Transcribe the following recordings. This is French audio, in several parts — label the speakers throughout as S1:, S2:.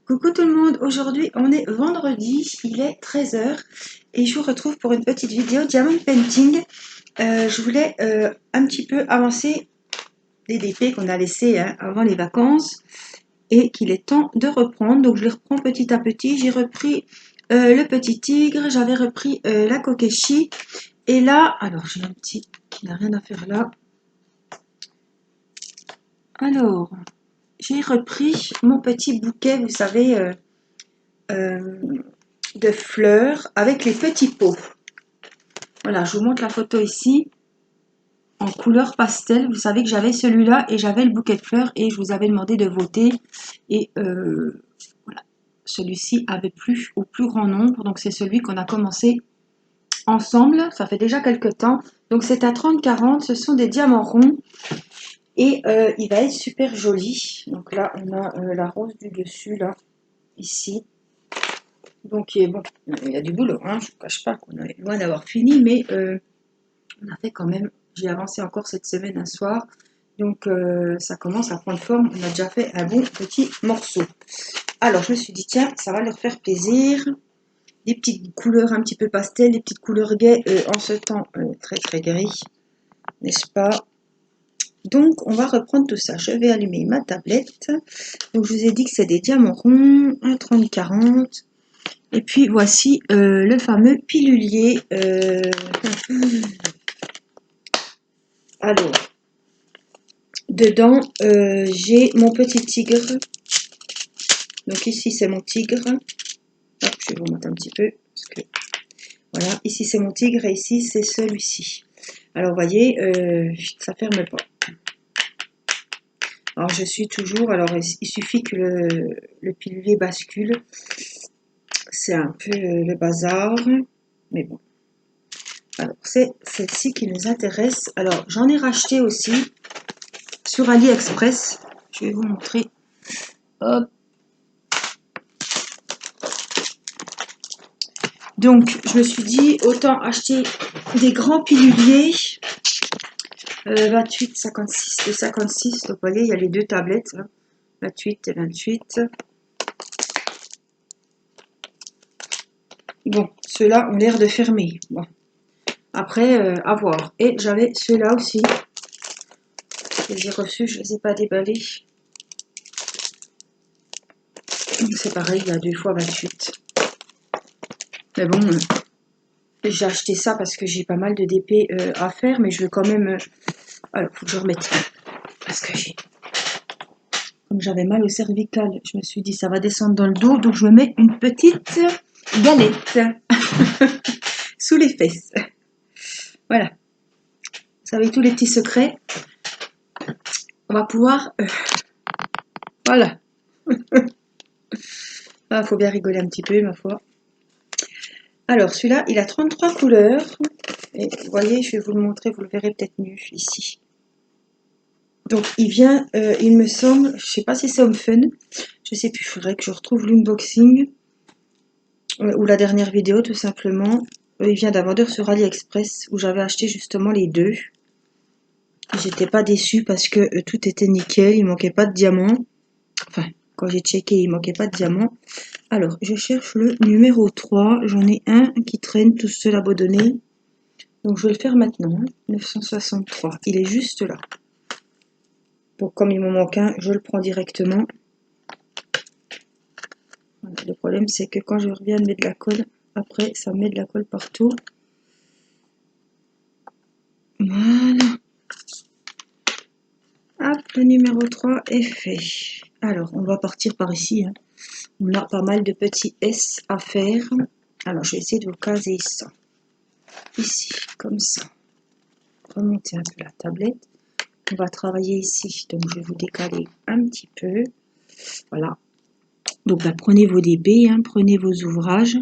S1: Coucou tout le monde, aujourd'hui on est vendredi, il est 13 h et je vous retrouve pour une petite vidéo Diamond Painting. Je voulais un petit peu avancer les DP qu'on a laissés avant les vacances et qu'il est temps de reprendre. Donc je les reprends petit à petit. J'ai repris le petit tigre, j'avais repris la Kokeshi et là, alors j'ai un petit qui n'a rien à faire là. Alors, j'ai repris mon petit bouquet, vous savez, de fleurs avec les petits pots. Voilà, je vous montre la photo ici en couleur pastel. Vous savez que j'avais celui-là et j'avais le bouquet de fleurs et je vous avais demandé de voter. Et voilà, celui-ci avait plu au plus grand nombre. Donc c'est celui qu'on a commencé ensemble. Ça fait déjà quelques temps. Donc c'est à 30-40. Ce sont des diamants ronds. Et il va être super joli. Donc là, on a la rose du dessus, là, ici. Donc bon, il y a du boulot, hein, je ne vous cache pas qu'on est loin d'avoir fini, mais on a fait quand même, j'ai avancé encore cette semaine un soir, donc ça commence à prendre forme, on a déjà fait un bon petit morceau. Alors je me suis dit, tiens, ça va leur faire plaisir, des petites couleurs un petit peu pastel, des petites couleurs gaies en ce temps très très gris, n'est-ce pas? Donc on va reprendre tout ça, je vais allumer ma tablette, donc je vous ai dit que c'est des diamants ronds, un 30-40. Et puis voici le fameux pilulier. Alors, dedans, j'ai mon petit tigre. Donc ici, c'est mon tigre. Hop, je vais vous montrer un petit peu. Parce que, voilà, ici, c'est mon tigre et ici, c'est celui-ci. Alors, vous voyez, ça ne ferme pas. Alors, je suis toujours... Alors, il suffit que le pilulier bascule. C'est un peu le bazar. Mais bon. Alors, c'est celle-ci qui nous intéresse. Alors, j'en ai racheté aussi sur AliExpress. Je vais vous montrer. Hop. Donc, je me suis dit, autant acheter des grands piluliers. 28, 56, de 56. Donc, vous voyez, il y a les deux tablettes. Hein, 28 et 28. Bon, ceux-là ont l'air de fermer. Bon. Après, à voir. Et j'avais ceux-là aussi. Je les ai reçus, je ne les ai pas déballés. C'est pareil, il y a 2 fois 28. Mais bon, j'ai acheté ça parce que j'ai pas mal de DP à faire, mais je veux quand même... alors, il faut que je remette. Parce que comme j'avais mal au cervical, je me suis dit ça va descendre dans le dos, donc je me mets une petite galette sous les fesses. Voilà. Vous savez tous les petits secrets. On va pouvoir... voilà. Ah, faut bien rigoler un petit peu, ma foi. Alors, celui-là, il a 33 couleurs. Et vous voyez, je vais vous le montrer, vous le verrez peut-être mieux ici. Donc, il vient, il me semble, je sais pas si c'est Home Fun, je sais plus, il faudrait que je retrouve l'unboxing, ou la dernière vidéo, tout simplement. Il vient d'un vendeur sur AliExpress, où j'avais acheté justement les deux. J'étais pas déçue parce que tout était nickel, il manquait pas de diamants. Enfin, quand j'ai checké, il manquait pas de diamants. Alors, je cherche le numéro 3. J'en ai un qui traîne, tout seul abandonné. Donc, je vais le faire maintenant. 963. Il est juste là. Donc, comme il m'en manque un, je le prends directement. Voilà, le problème, c'est que quand je reviens de mettre de la colle, après, ça met de la colle partout. Voilà. Hop, le numéro 3 est fait. Alors, on va partir par ici. Hein. On a pas mal de petits S à faire. Alors, je vais essayer de vous caser ça. Ici, comme ça. Remonter un peu la tablette. On va travailler ici. Donc, je vais vous décaler un petit peu. Voilà. Donc, là, prenez vos DB, hein, prenez vos ouvrages.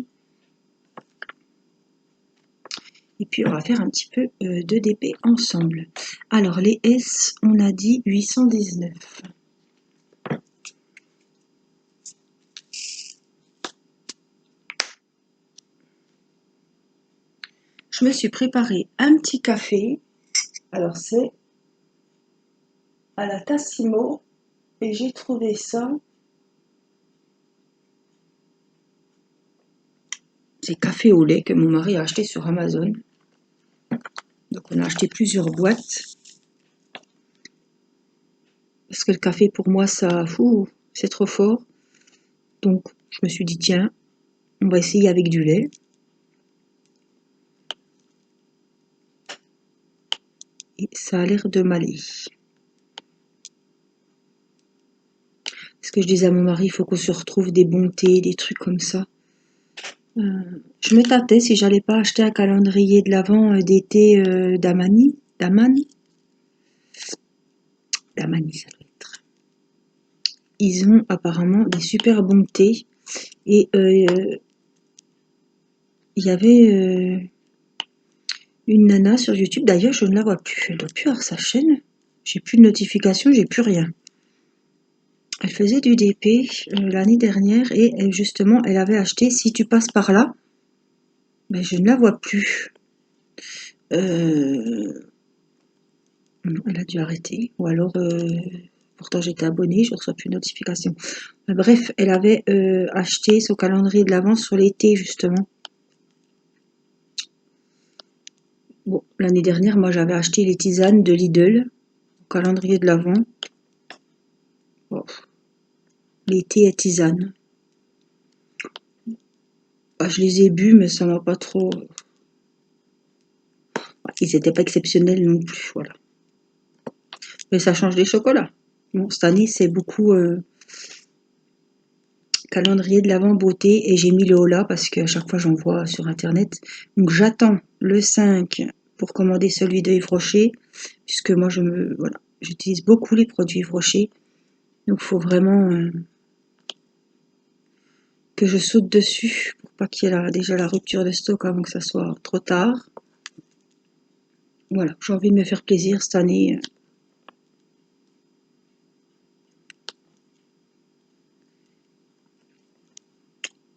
S1: Et puis, on va faire un petit peu de DP ensemble. Alors, les S, on a dit 819. Je me suis préparé un petit café. Alors, c'est à la Tassimo. Et j'ai trouvé ça C'est café au lait que mon mari a acheté sur Amazon. Donc on a acheté plusieurs boîtes. Parce que le café pour moi ça, c'est trop fort. Donc je me suis dit tiens, on va essayer avec du lait. Et ça a l'air de m'aller. Ce que je disais à mon mari, il faut qu'on se retrouve des bons thés, des trucs comme ça. Je me tâtais si j'allais pas acheter un calendrier de l'Avent d'été d'Amani. Damani, ça doit être. Ils ont apparemment des super bons thés. Et il y avait une nana sur YouTube. D'ailleurs, je ne la vois plus. Elle doit plus avoir sa chaîne. J'ai plus de notification, j'ai plus rien. Elle faisait du DP l'année dernière et justement, elle avait acheté Si tu passes par là. Mais je ne la vois plus. Elle a dû arrêter. Ou alors, pourtant j'étais abonnée, je ne reçois plus de notification. Bref, elle avait acheté son calendrier de l'Avent sur l'été, justement. Bon, l'année dernière, moi j'avais acheté les tisanes de Lidl, calendrier de l'Avent. Bon, l'été et tisane. Bah, je les ai bu, mais ça m'a pas trop. Ils n'étaient pas exceptionnels non plus, voilà. Mais ça change des chocolats. Bon, cette année, c'est beaucoup calendrier de l'Avent beauté et j'ai mis le Hola parce qu'à chaque fois j'en vois sur internet. Donc j'attends le 5 pour commander celui de Yves Rocher, puisque moi voilà, j'utilise beaucoup les produits Yves Rocher. Donc il faut vraiment que je saute dessus pour pas qu'il y ait déjà la rupture de stock avant que ça soit trop tard. Voilà, j'ai envie de me faire plaisir cette année.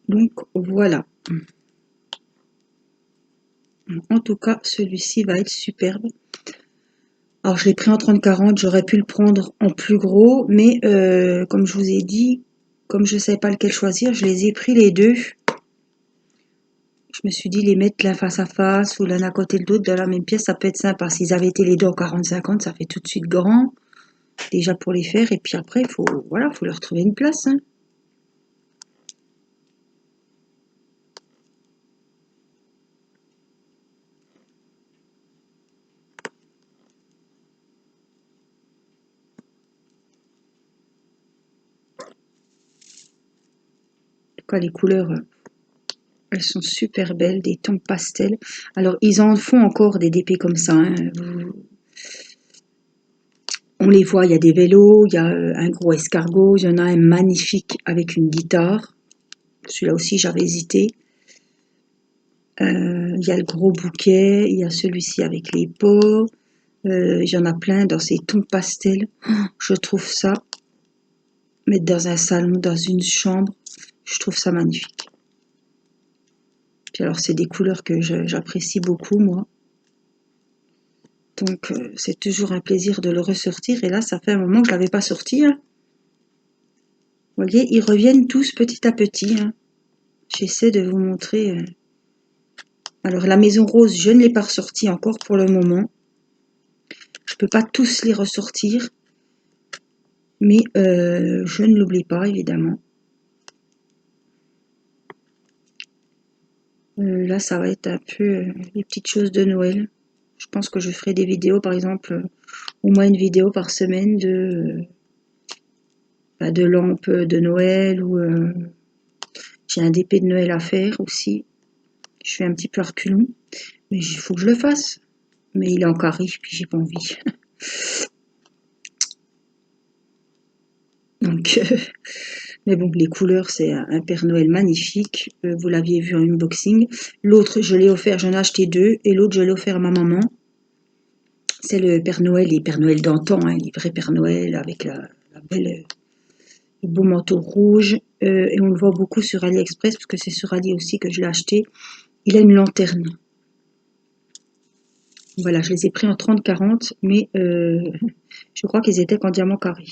S1: Donc voilà. En tout cas, celui-ci va être superbe. Alors je l'ai pris en 30-40, j'aurais pu le prendre en plus gros, mais comme je vous ai dit, comme je ne savais pas lequel choisir, je les ai pris les deux. Je me suis dit les mettre l'un face à face ou l'un à côté de l'autre dans la même pièce, ça peut être sympa. S'ils avaient été les deux en 40-50, ça fait tout de suite grand, déjà pour les faire, et puis après, il faut leur trouver une place. Hein. En tout cas, les couleurs, elles sont super belles, des tons pastels. Alors, ils en font encore des DP comme ça. Hein. On les voit, il y a des vélos, il y a un gros escargot, il y en a un magnifique avec une guitare. Celui-là aussi, j'avais hésité. Il y a le gros bouquet, il y a celui-ci avec les pots. Il y en a plein dans ces tons pastels. Je trouve ça, mettre dans un salon, dans une chambre, je trouve ça magnifique. Puis alors, c'est des couleurs que j'apprécie beaucoup, moi. Donc, c'est toujours un plaisir de le ressortir. Et là, ça fait un moment que je ne l'avais pas sorti. Hein. Vous voyez, ils reviennent tous petit à petit. Hein. J'essaie de vous montrer. Alors, la maison rose, je ne l'ai pas ressortie encore pour le moment. Je ne peux pas tous les ressortir. Mais je ne l'oublie pas, évidemment. Là, ça va être un peu les petites choses de Noël. Je pense que je ferai des vidéos, par exemple, au moins une vidéo par semaine de lampes de Noël ou j'ai un DP de Noël à faire aussi. Je fais un petit peu reculons, mais il faut que je le fasse. Mais il est encore riche, puis j'ai pas envie. Donc, mais bon, les couleurs, c'est un Père Noël magnifique. Vous l'aviez vu en unboxing. L'autre, je l'ai offert, j'en ai acheté deux, et l'autre, je l'ai offert à ma maman. C'est le Père Noël, les Père Noël d'antan, hein, les vrais Père Noël avec la belle, le beau manteau rouge. Et on le voit beaucoup sur AliExpress, parce que c'est sur Ali aussi que je l'ai acheté. Il a une lanterne. Voilà, je les ai pris en 30-40, mais je crois qu'ils étaient qu'en diamant carré.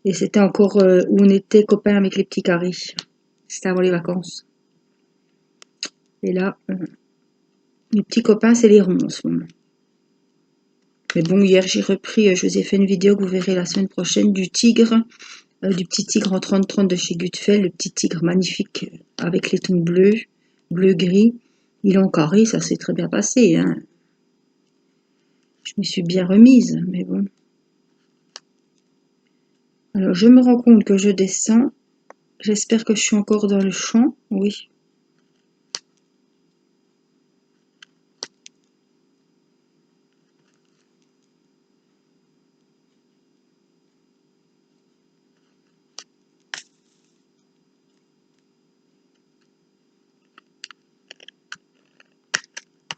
S1: Et c'était encore où on était copains avec les petits carrés. C'était avant les vacances. Et là, les petits copains, c'est les ronds en ce moment. Mais bon, hier, j'ai repris, je vous ai fait une vidéo que vous verrez la semaine prochaine du tigre, du petit tigre en 30-30 de chez Gutfeld, le petit tigre magnifique avec les tons bleus, bleu-gris. Il est en carré, ça s'est très bien passé, hein. Je me suis bien remise, mais bon. Alors, je me rends compte que je descends. J'espère que je suis encore dans le champ. Oui.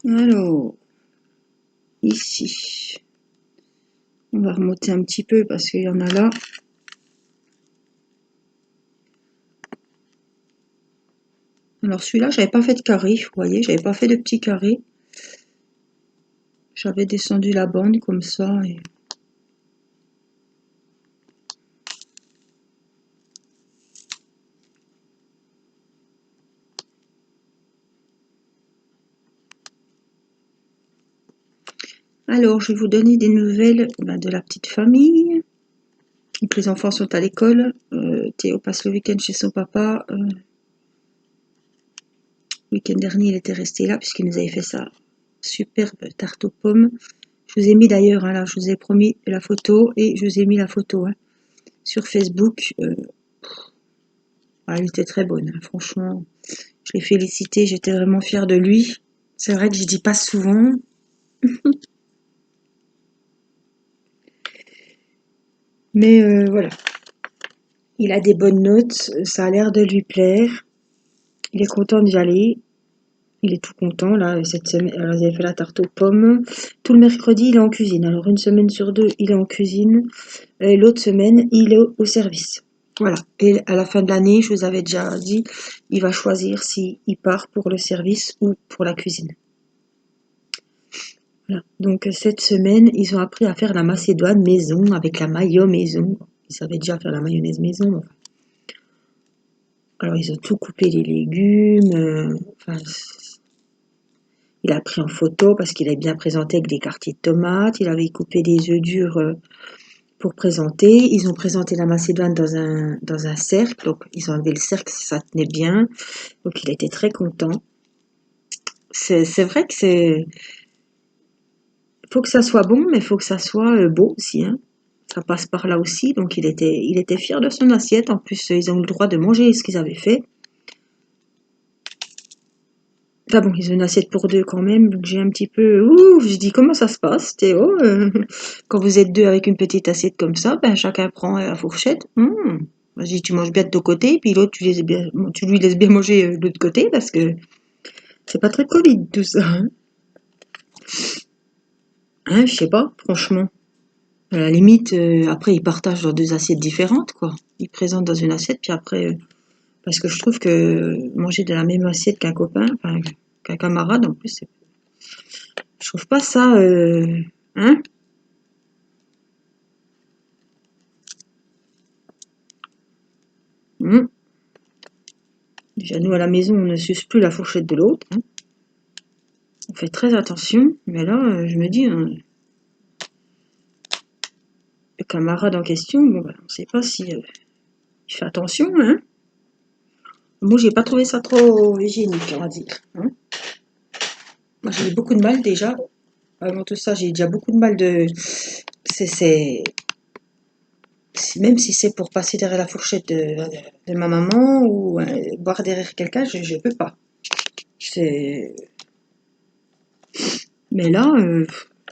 S1: Alors, ici. On va remonter un petit peu parce qu'il y en a là. Alors celui-là, j'avais pas fait de carré, vous voyez, j'avais pas fait de petit carré. J'avais descendu la bande comme ça. Et... Alors, je vais vous donner des nouvelles de la petite famille. Donc, les enfants sont à l'école. Théo passe le week-end chez son papa. Le week-end dernier, il était resté là puisqu'il nous avait fait sa superbe tarte aux pommes. Je vous ai mis d'ailleurs, hein, là, je vous ai promis la photo et je vous ai mis la photo sur Facebook. Elle était très bonne, hein, franchement. Je l'ai félicité, j'étais vraiment fière de lui. C'est vrai que je dis pas souvent. Mais voilà. Il a des bonnes notes, ça a l'air de lui plaire. Il est content d'y aller. Il est tout content, là, cette semaine. Alors, ils avaient fait la tarte aux pommes. Tout le mercredi, il est en cuisine. Alors, une semaine sur deux, il est en cuisine. Et l'autre semaine, il est au service. Voilà. Et à la fin de l'année, je vous avais déjà dit, il va choisir s'il part pour le service ou pour la cuisine. Voilà. Donc, cette semaine, ils ont appris à faire la macédoine maison avec la mayo maison. Ils savaient déjà faire la mayonnaise maison. Alors, ils ont tout coupé les légumes. Il a pris en photo parce qu'il avait bien présenté avec des quartiers de tomates. Il avait coupé des œufs durs pour présenter. Ils ont présenté la macédoine dans un cercle. Donc, ils ont enlevé le cercle, ça tenait bien. Donc, il était très content. C'est vrai que c'est... faut que ça soit bon, mais il faut que ça soit beau aussi, hein. Ça passe par là aussi. Donc, il était fier de son assiette. En plus, ils ont eu le droit de manger ce qu'ils avaient fait. Ah bon, ils ont une assiette pour deux quand même, donc j'ai un petit peu... Ouh, je dis comment ça se passe, Théo? Quand vous êtes deux avec une petite assiette comme ça, ben chacun prend la fourchette. Vas-y, tu manges bien de ton côté, puis l'autre, tu lui laisses bien manger de l'autre côté, parce que c'est pas très Covid tout ça. Je sais pas, franchement. À la limite, après, ils partagent dans deux assiettes différentes, quoi. Ils présentent dans une assiette, puis après... parce que je trouve que manger de la même assiette qu'un copain, enfin, qu'un camarade, en plus, je trouve pas ça... hein? Mmh. Déjà, nous, à la maison, on ne suce plus la fourchette de l'autre, hein. On fait très attention. Mais là, je me dis, le camarade en question, bon, on ne sait pas si il fait attention, hein. Moi, j'ai pas trouvé ça trop hygiénique, on va dire, hein. Moi, j'ai eu beaucoup de mal déjà. Avant tout ça, j'ai déjà beaucoup de mal de... c'est- Même si c'est pour passer derrière la fourchette de ma maman ou boire derrière quelqu'un, je peux pas. C'est... Mais là,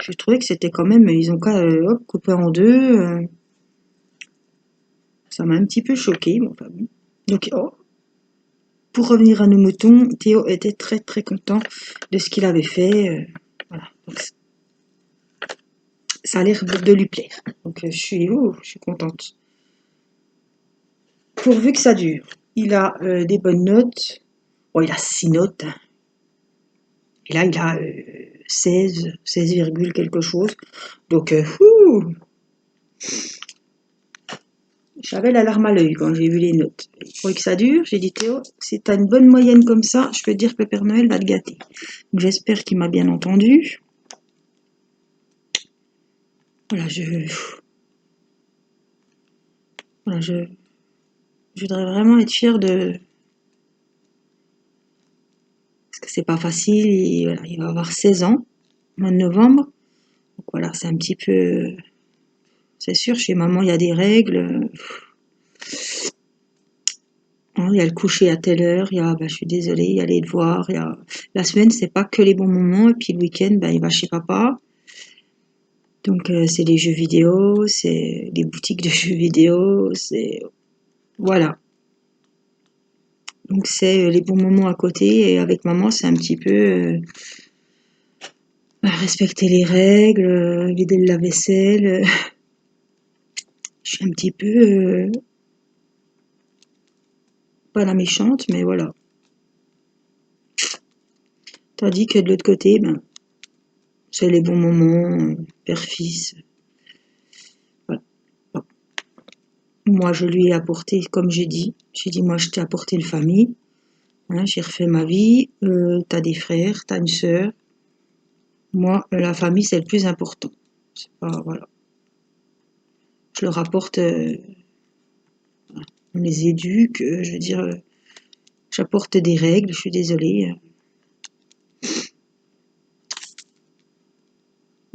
S1: j'ai trouvé que c'était quand même... Ils ont qu'à couper en deux. Ça m'a un petit peu choqué. Bon, enfin, bon. Donc, pour revenir à nos moutons, Théo était très très content de ce qu'il avait fait. Voilà. Donc, ça a l'air de lui plaire. Donc, je suis contente. Pourvu que ça dure. Il a des bonnes notes. Bon, il a 6 notes. Et là, il a 16 quelque chose. Donc, J'avais la larme à l'œil quand j'ai vu les notes. Il faudrait que ça dure. J'ai dit Théo, si tu as une bonne moyenne comme ça, je peux te dire que le Père Noël va te gâter. J'espère qu'il m'a bien entendu. Voilà, voilà, je voudrais vraiment être fière de... Parce que c'est pas facile. Voilà, il va avoir 16 ans, au mois de novembre. Donc voilà, c'est un petit peu... C'est sûr, chez maman, il y a des règles. Il y a le coucher à telle heure, il y a, je suis désolée, il y a les devoirs, il y a... La semaine, c'est pas que les bons moments, et puis le week-end, il va chez papa. Donc, c'est les jeux vidéo, c'est les boutiques de jeux vidéo, c'est... Voilà. Donc, c'est les bons moments à côté, et avec maman, c'est un petit peu respecter les règles, vider le lave-vaisselle. Je suis un petit peu... pas la méchante, mais voilà. Tandis que de l'autre côté, c'est les bons moments, père-fils. Voilà. Bon. Moi, je lui ai apporté, comme j'ai dit, moi, je t'ai apporté une famille. Hein, j'ai refait ma vie. T'as des frères, t'as une sœur. Moi, la famille, c'est le plus important. C'est pas, voilà. Je leur apporte, on les éduque, je veux dire, j'apporte des règles, je suis désolée.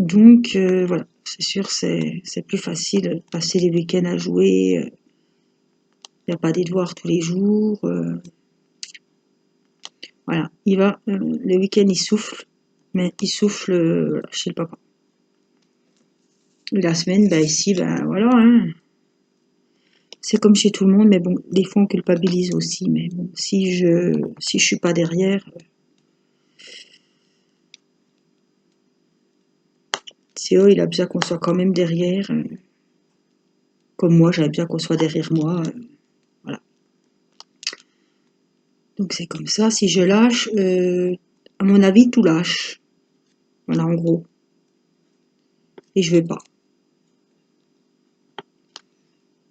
S1: Donc, voilà, c'est sûr, c'est plus facile de passer les week-ends à jouer. Il n'y a pas des devoirs tous les jours. Voilà, il va, le week-end, il souffle, mais il souffle chez le papa. La semaine, ici, voilà, hein. C'est comme chez tout le monde, mais bon, des fois on culpabilise aussi. Mais bon, si je suis pas derrière, Théo, il a besoin qu'on soit quand même derrière. Comme moi, j'avais besoin qu'on soit derrière moi. Voilà. Donc c'est comme ça. Si je lâche, à mon avis, tout lâche. Voilà, en gros. Et je veux pas.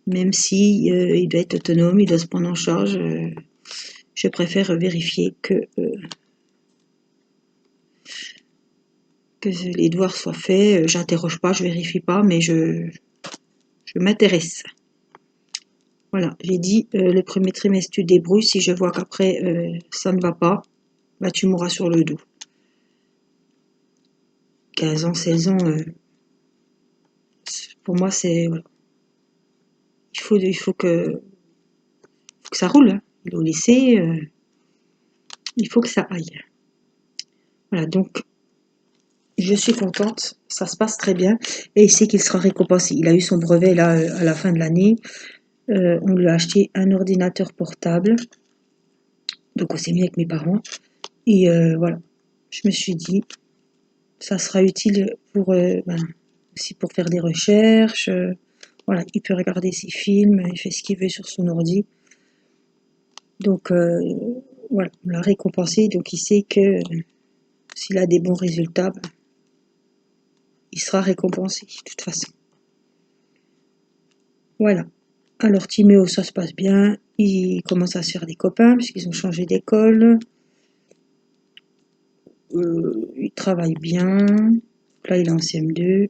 S1: Même si il doit être autonome, il doit se prendre en charge. Je préfère vérifier que les devoirs soient faits. J'interroge pas, je vérifie pas, mais je m'intéresse. Voilà, j'ai dit le premier trimestre tu te débrouilles, si je vois qu'après ça ne va pas, tu mourras sur le dos. 15 ans, 16 ans, pour moi c'est... Voilà. Il faut que ça roule, hein. Il est au lycée, il faut que ça aille. Voilà, donc je suis contente, ça se passe très bien, et il sait qu'il sera récompensé. Il a eu son brevet là à la fin de l'année, on lui a acheté un ordinateur portable, donc on s'est mis avec mes parents, et voilà, je me suis dit, ça sera utile pour aussi pour faire des recherches. Voilà, il peut regarder ses films, il fait ce qu'il veut sur son ordi. Donc voilà, on l'a récompensé, donc il sait que s'il a des bons résultats, il sera récompensé de toute façon. Voilà. Alors Timéo, ça se passe bien, il commence à se faire des copains puisqu'ils ont changé d'école. Il travaille bien. Là, il est en CM2.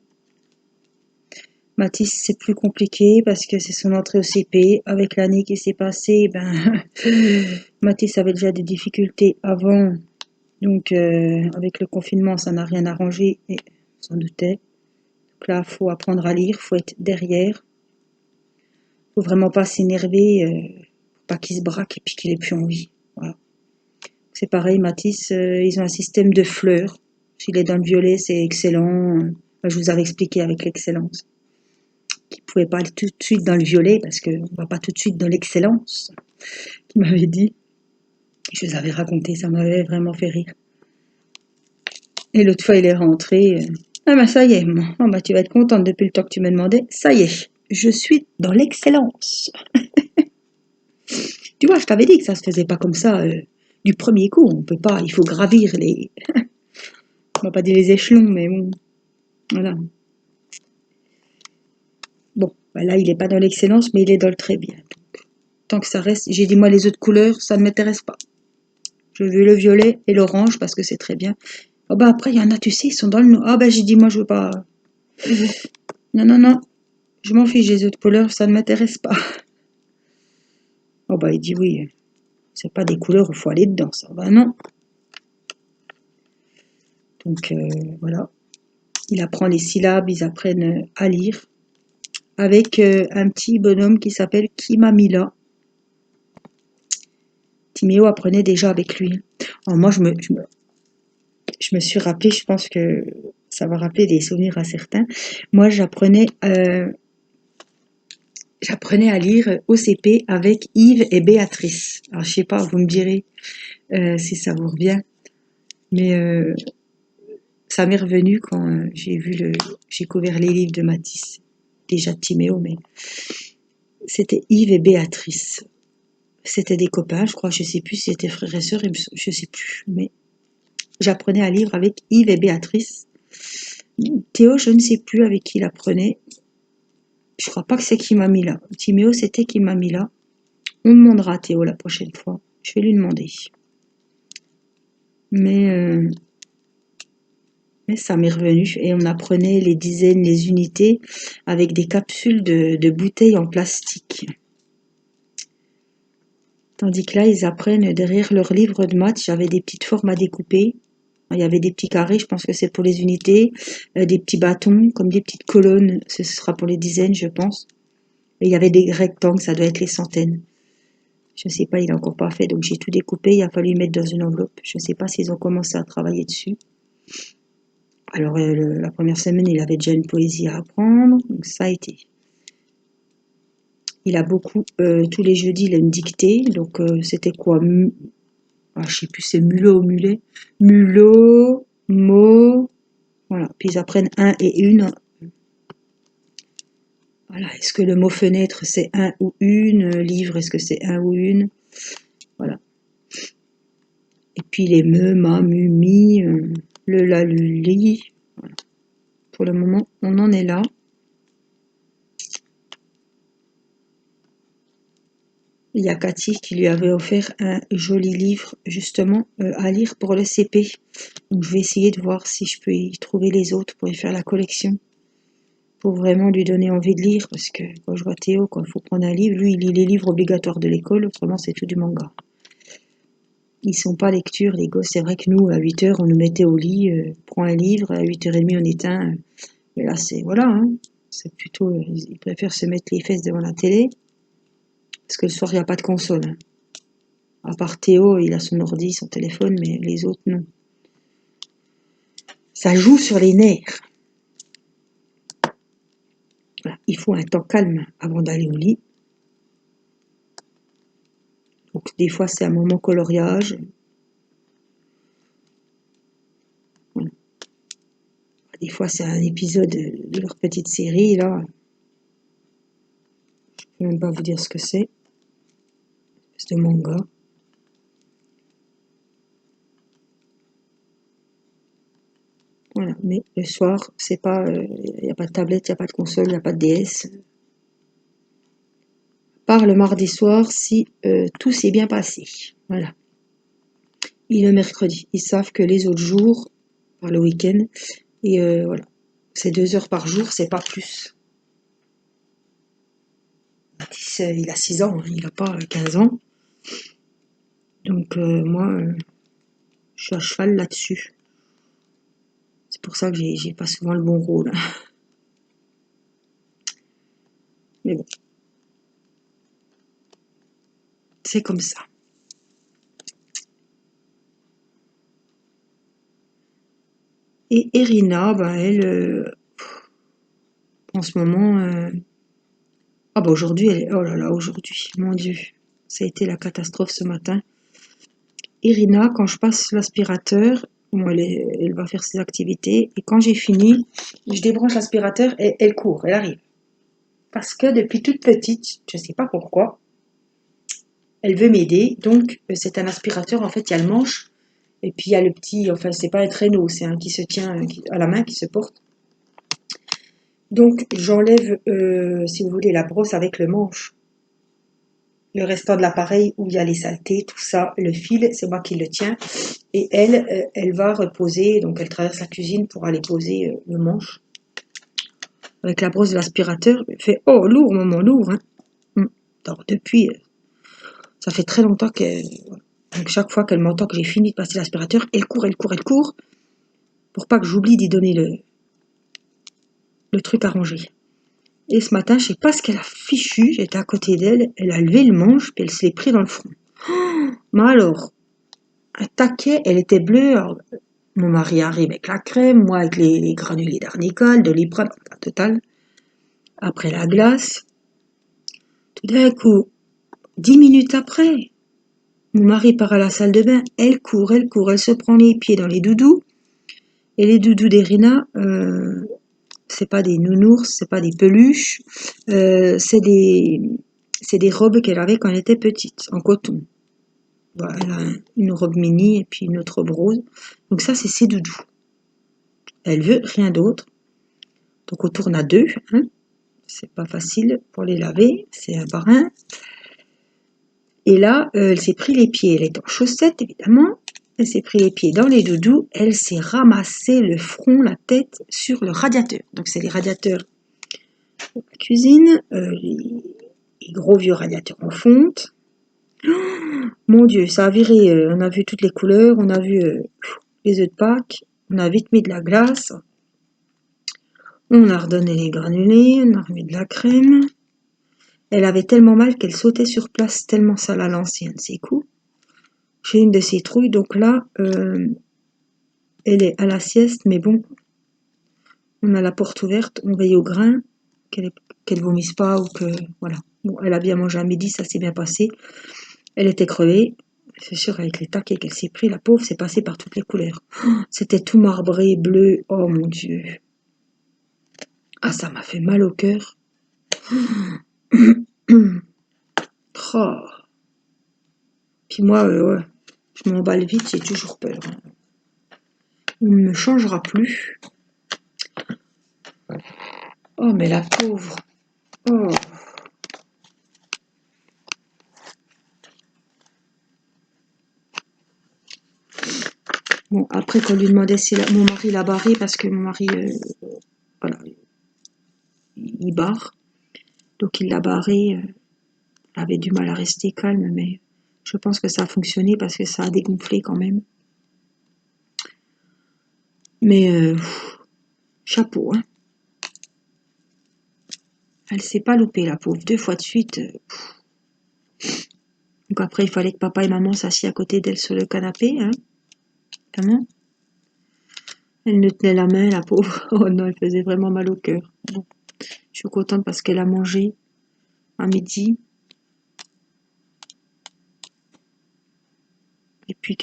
S1: Mathis, c'est plus compliqué parce que c'est son entrée au CP. Avec l'année qui s'est passée, Mathis avait déjà des difficultés avant. Donc, avec le confinement, ça n'a rien arrangé et on s'en doutait. Donc là, il faut apprendre à lire, il faut être derrière. Il ne faut vraiment pas s'énerver, pour pas qu'il se braque et puis qu'il ait plus envie. Voilà. C'est pareil, Mathis, ils ont un système de fleurs. S'il est dans le violet, c'est excellent. Je vous avais expliqué avec l'excellence qu'il ne pouvait pas aller tout de suite dans le violet parce qu'on ne va pas tout de suite dans l'excellence, qu'il m'avait dit. Je vous avais raconté, ça m'avait vraiment fait rire. Et l'autre fois, il est rentré. Ah ça y est, tu vas être contente depuis le temps que tu me demandais. Ça y est, je suis dans l'excellence. Tu vois, je t'avais dit que ça se faisait pas comme ça du premier coup. On peut pas, il faut gravir les... On va pas dire les échelons, mais bon, voilà. Bon, bah là, il n'est pas dans l'excellence, mais il est dans le très bien. Donc, tant que ça reste, j'ai dit moi les autres couleurs, ça ne m'intéresse pas. Je veux le violet et l'orange parce que c'est très bien. Oh bah après, il y en a, tu sais, ils sont dans le noir. Ah bah j'ai dit moi je veux pas. Non, non, non, je m'en fiche des autres couleurs, ça ne m'intéresse pas. Oh bah il dit oui, c'est pas des couleurs où il faut aller dedans, ça. Bah non. Donc voilà. Il apprend les syllabes, ils apprennent à lire. Avec un petit bonhomme qui s'appelle Kimamila. Timéo apprenait déjà avec lui. Alors moi, je me suis rappelé, je pense que ça va rappeler des souvenirs à certains. Moi, j'apprenais à lire au CP avec Yves et Béatrice. Alors, je sais pas, vous me direz si ça vous revient, mais ça m'est revenu quand j'ai couvert les livres de Matisse, déjà de Timéo, mais c'était Yves et Béatrice. C'était des copains, je crois, je sais plus si c'était frères et sœurs, je sais plus, mais j'apprenais à lire avec Yves et Béatrice. Théo, je ne sais plus avec qui il apprenait. Je crois pas que c'est qui m'a mis là. Timéo, c'était qui m'a mis là. On demandera à Théo la prochaine fois. Je vais lui demander. Mais ça m'est revenu. Et on apprenait les dizaines, les unités avec des capsules de bouteilles en plastique. Tandis que là, ils apprennent derrière leur livre de maths. J'avais des petites formes à découper. Il y avait des petits carrés, je pense que c'est pour les unités. Des petits bâtons, comme des petites colonnes. Ce sera pour les dizaines, je pense. Et il y avait des rectangles, ça doit être les centaines. Je ne sais pas, il n'a encore pas fait, donc j'ai tout découpé. Il a fallu mettre dans une enveloppe. Je ne sais pas s'ils ont commencé à travailler dessus. Alors, la première semaine, il avait déjà une poésie à apprendre, donc ça a été. Il a beaucoup, tous les jeudis, il a une dictée, donc c'était quoi je ne sais plus, c'est mulot ou mulet. Mulot, mot, voilà. Puis ils apprennent un et une. Voilà. Est-ce que le mot fenêtre, c'est un ou une? Livre, est-ce que c'est un ou une? Voilà. Et puis les me, ma, mu, mi, le, la, lu, li. Voilà. Pour le moment, on en est là. Il y a Cathy qui lui avait offert un joli livre justement à lire pour le CP. Donc je vais essayer de voir si je peux y trouver les autres pour y faire la collection. Pour vraiment lui donner envie de lire, parce que quand je vois Théo, quand il faut prendre un livre, lui il lit les livres obligatoires de l'école, autrement c'est tout du manga. Ils sont pas lecture, les gosses. C'est vrai que nous, à 8h, on nous mettait au lit, prends un livre, à 8h30 on éteint. Mais là c'est, voilà, hein, c'est plutôt, ils préfèrent se mettre les fesses devant la télé, parce que le soir il n'y a pas de console. Hein. À part Théo, il a son ordi, son téléphone, mais les autres, non. Ça joue sur les nerfs. Voilà. Il faut un temps calme avant d'aller au lit. Donc, des fois, c'est un moment coloriage. Voilà. Des fois, c'est un épisode de leur petite série, là. Je ne peux même pas vous dire ce que c'est. C'est de manga. Voilà. Mais le soir, c'est pas, il n'y a pas de tablette, il n'y a pas de console, il n'y a pas de DS. Par le mardi soir, si tout s'est bien passé. Voilà. Et le mercredi, ils savent que les autres jours, par le week-end, et voilà, c'est 2 heures par jour, c'est pas plus. Mathis, il a 6 ans, hein, il n'a pas 15 ans. Donc moi, je suis à cheval là-dessus. C'est pour ça que j'ai pas souvent le bon rôle. Mais bon, c'est comme ça. Et Irina, bah, elle, en ce moment, ah bah aujourd'hui, oh là là, aujourd'hui, mon Dieu, ça a été la catastrophe ce matin. Irina, quand je passe l'aspirateur, bon, elle va faire ses activités, et quand j'ai fini, je débranche l'aspirateur et elle court, elle arrive. Parce que depuis toute petite, je ne sais pas pourquoi, elle veut m'aider. Donc, c'est un aspirateur, en fait, il y a le manche, et puis il y a le petit, enfin, c'est pas un traîneau, c'est un qui se tient à la main, qui se porte. Donc j'enlève, si vous voulez, la brosse avec le manche. Le restant de l'appareil où il y a les saletés, tout ça, le fil, c'est moi qui le tiens. Et elle, elle va reposer, donc elle traverse la cuisine pour aller poser le manche. Avec la brosse de l'aspirateur, elle fait oh lourd, maman, lourd. Hein. Donc depuis, ça fait très longtemps que donc chaque fois qu'elle m'entend que j'ai fini de passer l'aspirateur, elle court, elle court, elle court, pour pas que j'oublie d'y donner le truc à ranger. Et ce matin, je sais pas ce qu'elle a fichu, j'étais à côté d'elle, elle a levé le manche, puis elle se l'est pris dans le front. Mais alors, un taquet, elle était bleue. Alors, mon mari arrive avec la crème, moi avec les granulés d'arnicole, de Liprane, la totale. Après la glace, tout d'un coup, 10 minutes après, mon mari part à la salle de bain, elle court, elle se prend les pieds dans les doudous. Et les doudous d'Erina, c'est pas des nounours, c'est pas des peluches, c'est des robes qu'elle avait quand elle était petite, en coton. Voilà, elle a une robe mini et puis une autre robe rose. Donc ça, c'est ses doudous. Elle veut rien d'autre. Donc on tourne à deux. Hein. C'est pas facile pour les laver, c'est un par un. Et là, elle s'est pris les pieds. Elle est en chaussettes, évidemment. Elle s'est pris les pieds dans les doudous. Elle s'est ramassé le front, la tête sur le radiateur. Donc c'est les radiateurs de la cuisine, les gros vieux radiateurs en fonte. Oh, mon Dieu, ça a viré. On a vu toutes les couleurs. On a vu les œufs de Pâques. On a vite mis de la glace. On a redonné les granulés. On a remis de la crème. Elle avait tellement mal qu'elle sautait sur place, tellement ça l'a lancé un de ses coups. J'ai une de ses trouilles, donc là, elle est à la sieste, mais bon, on a la porte ouverte, on veille au grain, qu'elle vomisse pas ou que, voilà. Bon, elle a bien mangé à midi, ça s'est bien passé. Elle était crevée, c'est sûr, avec les taquets qu'elle s'est pris, la pauvre, c'est passé par toutes les couleurs. C'était tout marbré, bleu, oh mon Dieu. Ah, ça m'a fait mal au cœur. Oh. Puis moi, ouais, je m'emballe vite, j'ai toujours peur. On ne me changera plus. Oh, mais la pauvre. Oh. Bon, après, qu'on lui demandait si mon mari l'a barré, parce que mon mari, voilà, il barre. Donc, il l'a barré. Il avait du mal à rester calme, mais je pense que ça a fonctionné parce que ça a dégonflé quand même. Mais, chapeau, hein. Elle s'est pas loupée, la pauvre. 2 fois de suite. Donc après, il fallait que papa et maman s'assient à côté d'elle sur le canapé, hein. Évidemment. Elle ne tenait la main, la pauvre. Oh non, elle faisait vraiment mal au cœur. Bon, je suis contente parce qu'elle a mangé à midi. Et puis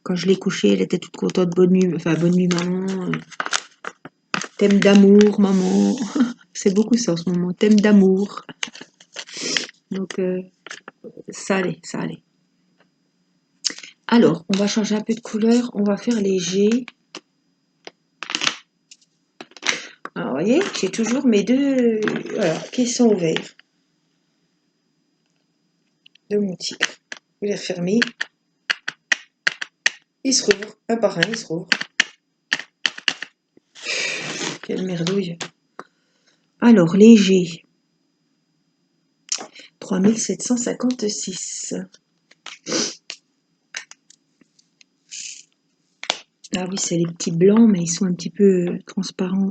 S1: quand je l'ai couchée, elle était toute contente, bonne nuit, enfin bonne nuit maman, thème d'amour maman. C'est beaucoup ça en ce moment, thème d'amour. Donc ça allait, ça allait. Alors, on va changer un peu de couleur, on va faire léger. Alors, vous voyez, j'ai toujours mes deux, voilà, qui sont ouverts. De mon tigre. Je les refermer. Ils se rouvrent, un par un, ils se rouvrent. Quelle merdouille. Alors, léger. 3756. Ah oui, c'est les petits blancs, mais ils sont un petit peu transparents.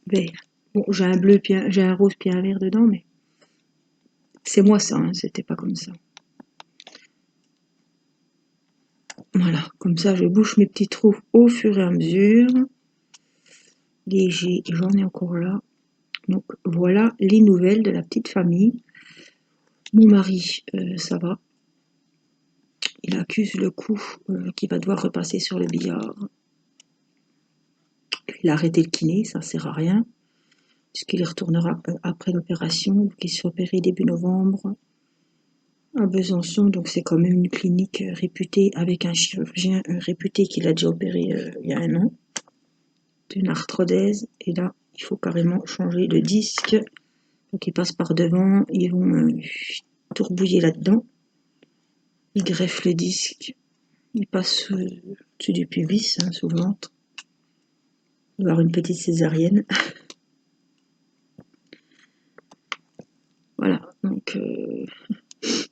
S1: Vert. Bon, j'ai un bleu, j'ai un rose puis un vert dedans, mais c'est moi ça, hein, c'était pas comme ça. Voilà, comme ça je bouche mes petits trous au fur et à mesure. Léger, et j'en ai encore là. Donc voilà les nouvelles de la petite famille. Mon mari, ça va. Il accuse le coup qu'il va devoir repasser sur le billard. Il a arrêté le kiné, ça sert à rien, puisqu'il y retournera après l'opération, qui se fait opérer début novembre à Besançon. Donc c'est quand même une clinique réputée, avec un chirurgien réputé qui l'a déjà opéré il y a un an, d'une arthrodèse. Et là, il faut carrément changer le disque. Donc ils passent par devant, ils vont tourbouiller là-dedans. Ils greffent le disque, ils passent au-dessus du pubis, hein, sous le ventre. Il va y avoir une petite césarienne. Voilà, donc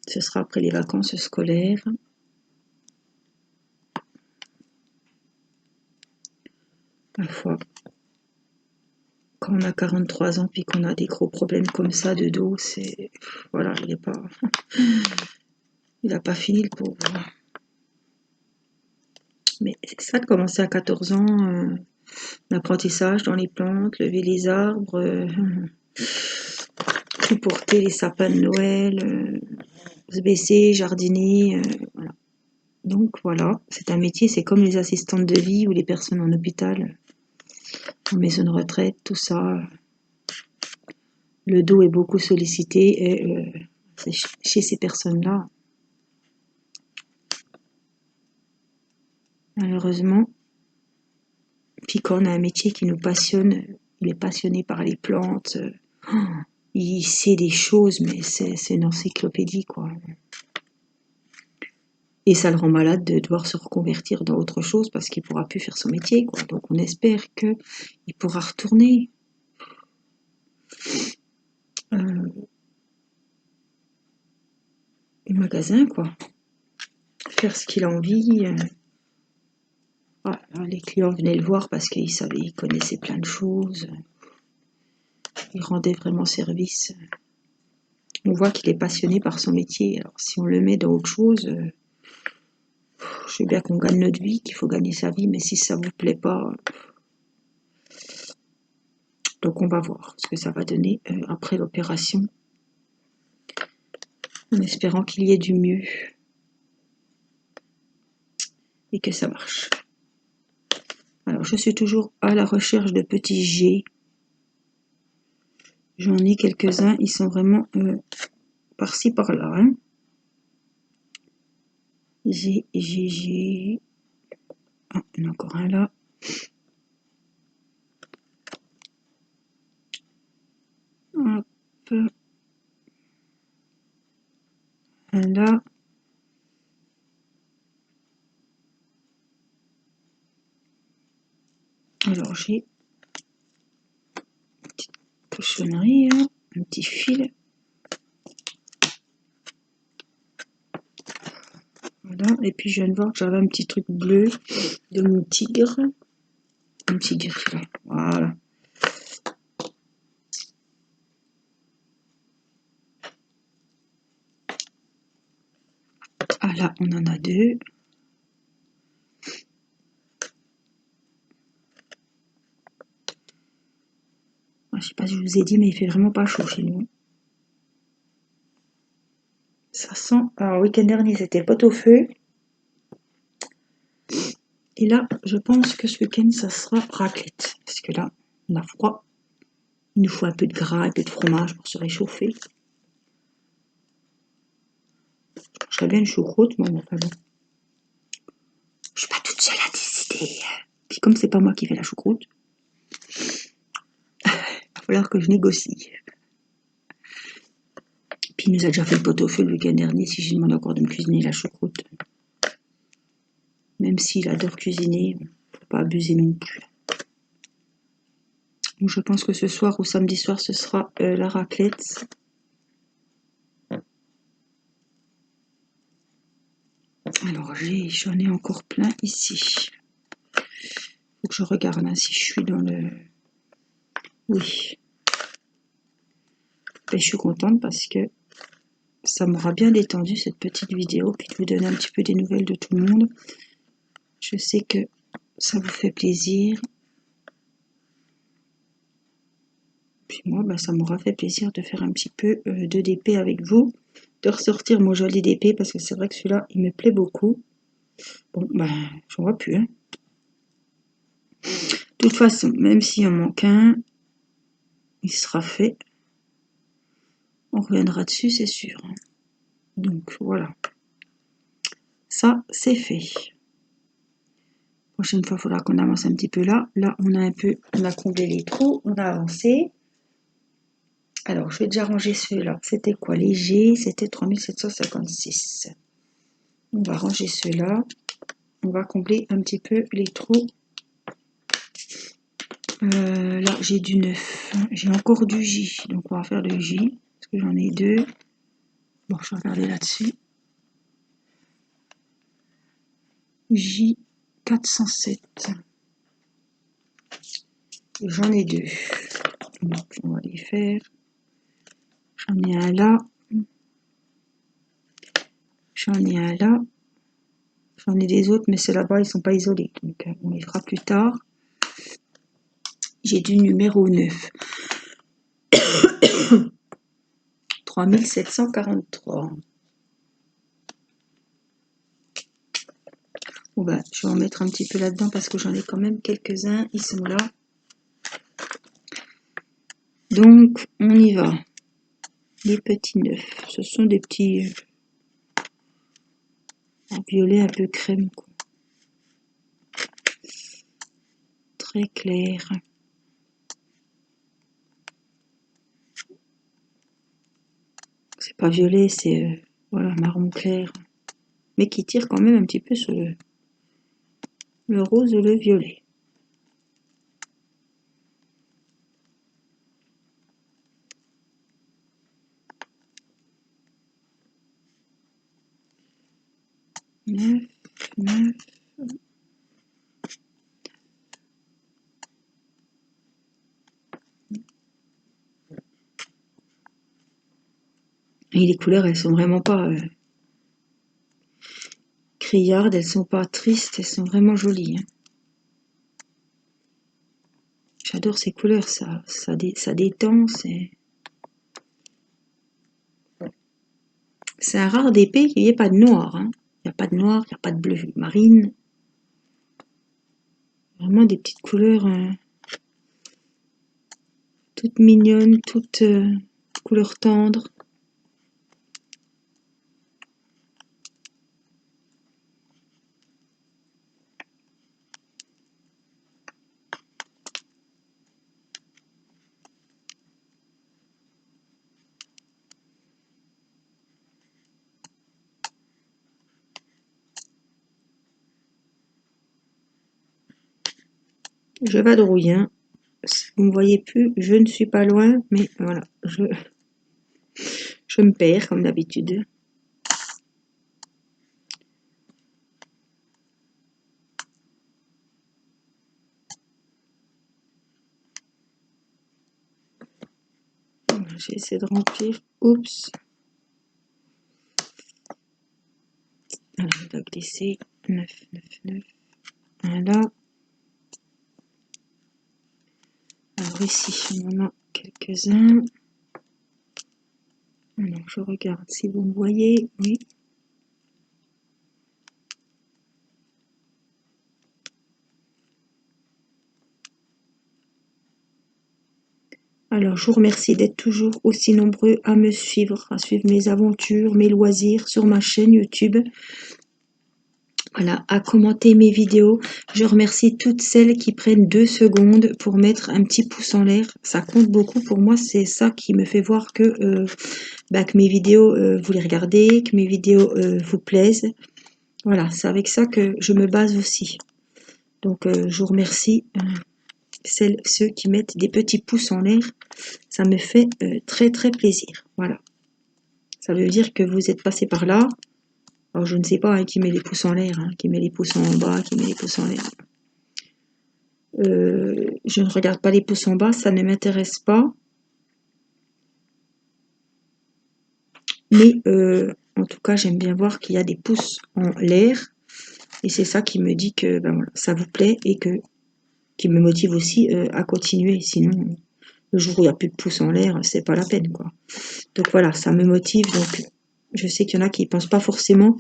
S1: ce sera après les vacances scolaires. Parfois, quand on a 43 ans puis qu'on a des gros problèmes comme ça de dos, c'est... Voilà, il n'a pas fini le pauvre. Mais c'est ça de commencer à 14 ans, l'apprentissage dans les plantes, lever les arbres, supporter les sapins de Noël, se baisser, jardiner, voilà. Donc voilà, c'est un métier, c'est comme les assistantes de vie ou les personnes en hôpital, en maison de retraite, tout ça. Le dos est beaucoup sollicité et chez ces personnes-là, malheureusement. Puis quand on a un métier qui nous passionne, il est passionné par les plantes, il sait des choses, mais c'est une encyclopédie, quoi. Et ça le rend malade de devoir se reconvertir dans autre chose parce qu'il ne pourra plus faire son métier, quoi. Donc on espère qu'il pourra retourner au magasin, quoi. Faire ce qu'il a envie. Voilà, les clients venaient le voir parce qu'ils savaient, ils connaissaient plein de choses. Il rendait vraiment service. On voit qu'il est passionné par son métier. Alors si on le met dans autre chose, je sais bien qu'on gagne notre vie, qu'il faut gagner sa vie, mais si ça vous plaît pas, donc on va voir ce que ça va donner après l'opération, en espérant qu'il y ait du mieux et que ça marche. Alors je suis toujours à la recherche de petits G. J'en ai quelques-uns, ils sont vraiment par-ci par-là. Hein. G. Ah, il y en a encore un là. Hop. Un là. Alors j'ai une petite cochonnerie, hein, un petit fil. Voilà, et puis je viens de voir que j'avais un petit truc bleu de mon tigre. Un tigre là, voilà. Ah là, on en a deux. Je sais pas si je vous ai dit, mais il fait vraiment pas chaud chez nous. Ça sent... Alors, le week-end dernier, c'était pot-au-feu. Et là, je pense que ce week-end, ça sera raclette. Parce que là, on a froid. Il nous faut un peu de gras, un peu de fromage pour se réchauffer. Je serais bien une choucroute, moi, mais enfin bon. Je suis pas toute seule à décider. Puis comme c'est pas moi qui fais la choucroute, il va falloir que je négocie. Puis il nous a déjà fait le pot-au-feu le week-end dernier, si je lui demande encore de me cuisiner la choucroute. Même s'il adore cuisiner, faut pas abuser non plus. Donc je pense que ce soir ou samedi soir, ce sera la raclette. Alors j'en ai encore plein ici. Faut que je regarde hein, si je suis dans le... Oui. Ben, je suis contente parce que ça m'aura bien détendu cette petite vidéo, puis de vous donner un petit peu des nouvelles de tout le monde. Je sais que ça vous fait plaisir. Puis moi, ben, ça m'aura fait plaisir de faire un petit peu de DP avec vous, de ressortir mon joli DP parce que c'est vrai que celui-là, il me plaît beaucoup. Bon, ben, j'en vois plus. Hein. De toute façon, même s'il en manque un, il sera fait. On reviendra dessus, c'est sûr. Donc, voilà. Ça, c'est fait. prochaine fois, il faudra qu'on avance un petit peu là. Là, on a comblé les trous, on a avancé. Alors, je vais déjà ranger ceux-là. C'était quoi? Léger, c'était 3756. On va ranger ceux-là. On va combler un petit peu les trous. Là, j'ai du 9. J'ai encore du J. Donc, on va faire du J. Parce que j'en ai 2. Bon, je vais regarder là-dessus. J 407. J'en ai 2. Donc, on va les faire. J'en ai un là. J'en ai un là. J'en ai des autres, mais ceux là-bas, ils ne sont pas isolés. Donc, on les fera plus tard. J'ai du numéro 9. 3743. Bon ben, je vais en mettre un petit peu là-dedans parce que j'en ai quand même quelques-uns. Ils sont là. Donc, on y va. Les petits 9. Ce sont des petits violet un peu crème, quoi. Très clair. C'est pas violet, c'est voilà, marron clair. Mais qui tire quand même un petit peu sur le rose ou le violet. Neuf, neuf. Et les couleurs, elles sont vraiment pas criardes, elles sont pas tristes, elles sont vraiment jolies. Hein. J'adore ces couleurs, ça détend, c'est un rare d'épée qu'il n'y ait pas de noir. Hein. Il n'y a pas de noir, il n'y a pas de bleu marine. Vraiment des petites couleurs toutes mignonnes, toutes couleurs tendres. Je vadrouille, hein. Si vous ne me voyez plus, je ne suis pas loin, mais voilà, je me perds comme d'habitude. J'ai essayé de remplir. Oups. Alors, je dois glisser 9, 9, 9. Un là. Alors ici, on en a quelques-uns. Alors, je regarde si vous me voyez. Oui. Alors, je vous remercie d'être toujours aussi nombreux à me suivre, à suivre mes aventures, mes loisirs sur ma chaîne YouTube. Voilà, à commenter mes vidéos. Je remercie toutes celles qui prennent 2 secondes pour mettre un petit pouce en l'air. Ça compte beaucoup pour moi, c'est ça qui me fait voir que mes vidéos, vous les regardez, que mes vidéos vous plaisent. Voilà, c'est avec ça que je me base aussi. Donc, je vous remercie ceux qui mettent des petits pouces en l'air. Ça me fait très très plaisir. Voilà. Ça veut dire que vous êtes passé par là. Alors, je ne sais pas qui met les pouces en l'air, qui met les pouces en bas, qui met les pouces en l'air. Je ne regarde pas les pouces en bas, ça ne m'intéresse pas. Mais en tout cas, j'aime bien voir qu'il y a des pouces en l'air. Et c'est ça qui me dit que voilà, ça vous plaît et qui me motive aussi à continuer. Sinon, le jour où il n'y a plus de pouces en l'air, c'est pas la peine, quoi. Donc voilà, ça me motive. Donc je sais qu'il y en a qui ne pensent pas forcément.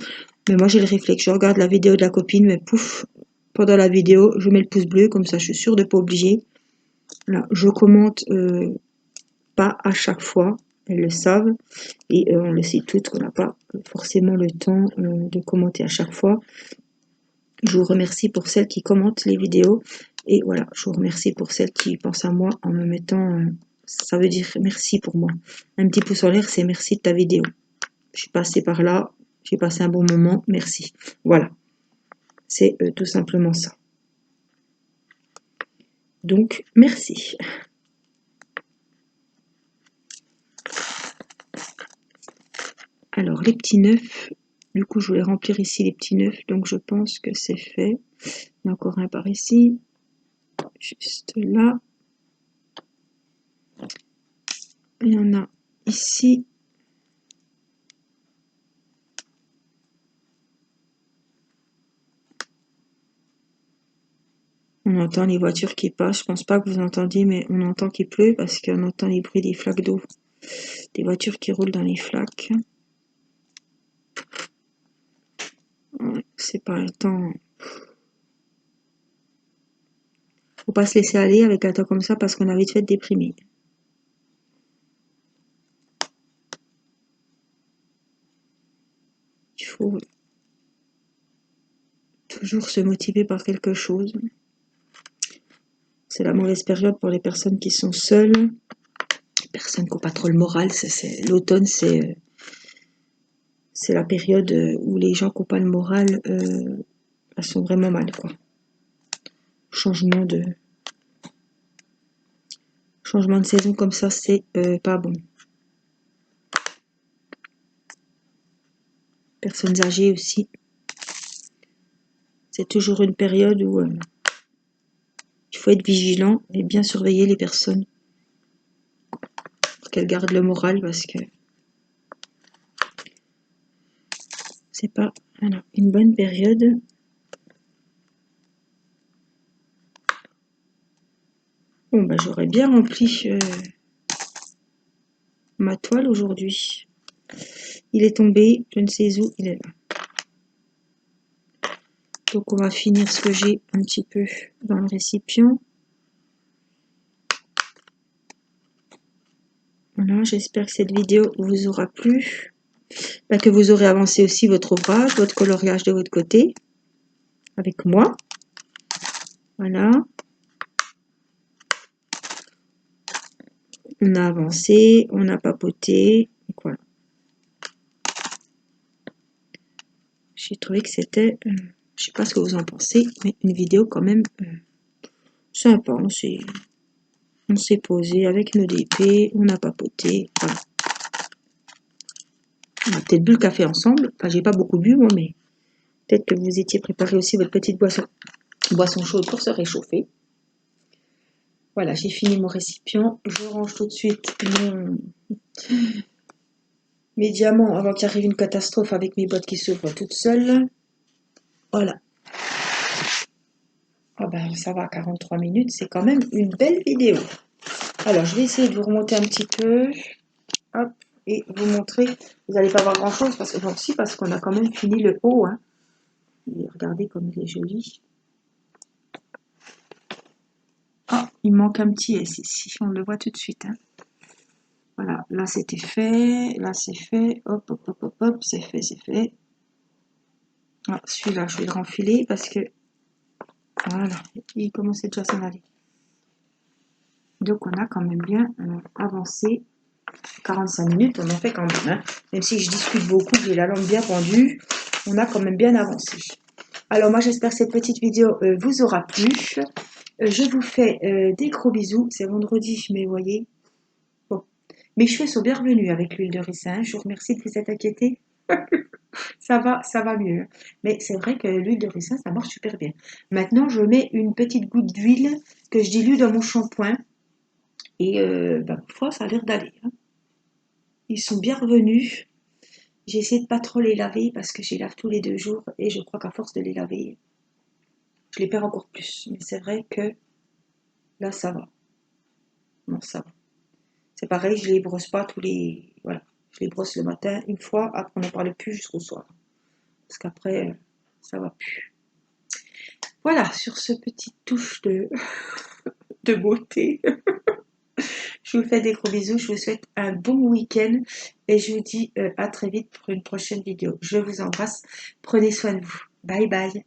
S1: Mais moi, j'ai le réflexe. Je regarde la vidéo de la copine, mais pouf, pendant la vidéo, je mets le pouce bleu. Comme ça, je suis sûre de ne pas obliger. Là, je commente pas à chaque fois. Elles le savent. Et on le sait toutes qu'on n'a pas forcément le temps de commenter à chaque fois. Je vous remercie pour celles qui commentent les vidéos. Et voilà, je vous remercie pour celles qui pensent à moi en me mettant... ça veut dire merci pour moi. Un petit pouce en l'air, c'est merci de ta vidéo. Je suis passée par là, j'ai passé un bon moment, merci. Voilà, c'est tout simplement ça. Donc, merci. Alors, les petits neufs, du coup, je voulais remplir ici les petits neufs, donc je pense que c'est fait. Il y a encore un par ici, juste là. Il y en a ici. On entend les voitures qui passent. Je pense pas que vous entendiez, mais on entend qu'il pleut parce qu'on entend les bruits des flaques d'eau. Des voitures qui roulent dans les flaques. Ouais, c'est pas un temps. Faut pas se laisser aller avec un temps comme ça parce qu'on a vite fait de déprimer. Il faut toujours se motiver par quelque chose. C'est la mauvaise période pour les personnes qui sont seules. Les personnes qui n'ont pas trop le moral. L'automne, c'est la période où les gens qui n'ont pas le moral elles sont vraiment mal, quoi. Changement de saison comme ça, c'est pas bon. Personnes âgées aussi. C'est toujours une période où il faut être vigilant et bien surveiller les personnes pour qu'elles gardent le moral parce que c'est pas une bonne période. Bon, bah, j'aurais bien rempli ma toile aujourd'hui. Il est tombé, je ne sais où, il est là. Donc on va finir ce que j'ai un petit peu dans le récipient. Voilà, j'espère que cette vidéo vous aura plu. Bah, que vous aurez avancé aussi votre ouvrage, votre coloriage de votre côté, avec moi. Voilà. On a avancé, on a papoté. Voilà. J'ai trouvé que c'était, je sais pas ce que vous en pensez, mais une vidéo quand même sympa. On s'est posé avec nos DP, on a papoté. Voilà. On a peut-être bu le café ensemble. Enfin, j'ai pas beaucoup bu moi, mais peut-être que vous étiez préparé aussi votre petite boisson chaude pour se réchauffer. Voilà, j'ai fini mon récipient. Je range tout de suite mes diamants avant qu'il arrive une catastrophe avec mes boîtes qui s'ouvrent toutes seules. Voilà. Ah ben, ça va, 43 minutes, c'est quand même une belle vidéo. Alors, je vais essayer de vous remonter un petit peu. Hop, et vous montrer. Vous n'allez pas voir grand-chose, parce que bon, si, parce qu'on a quand même fini le haut. Hein. Et regardez comme il est joli. Ah, il manque un petit S ici, on le voit tout de suite. Hein. Voilà, là c'était fait, là c'est fait, hop, hop, hop, hop, hop, c'est fait, c'est fait. Ah, celui-là, je vais le renfiler parce que, voilà, il commençait déjà à s'en aller. Donc on a quand même bien avancé. 45 minutes, on en fait quand même. Hein. Même si je discute beaucoup, j'ai la langue bien pendue, on a quand même bien avancé. Alors moi j'espère que cette petite vidéo vous aura plu. Je vous fais des gros bisous. C'est vendredi, mais vous voyez. Bon. Mes cheveux sont bien revenus avec l'huile de ricin. Je vous remercie de vous être inquiété. Ça va mieux. Mais c'est vrai que l'huile de ricin, ça marche super bien. Maintenant, je mets une petite goutte d'huile que je dilue dans mon shampoing. Et parfois, ça a l'air d'aller. Hein. Ils sont bien revenus. J'ai essayé de pas trop les laver parce que je les lave tous les 2 jours. Et je crois qu'à force de les laver, je les perds encore plus. Mais c'est vrai que là, ça va. Non, ça va. C'est pareil, je les brosse pas tous les... Voilà. Je les brosse le matin une fois. Après, on n'en parle plus jusqu'au soir. Parce qu'après, ça va plus. Voilà, sur ce petit touche de beauté. Je vous fais des gros bisous. Je vous souhaite un bon week-end. Et je vous dis à très vite pour une prochaine vidéo. Je vous embrasse. Prenez soin de vous. Bye bye.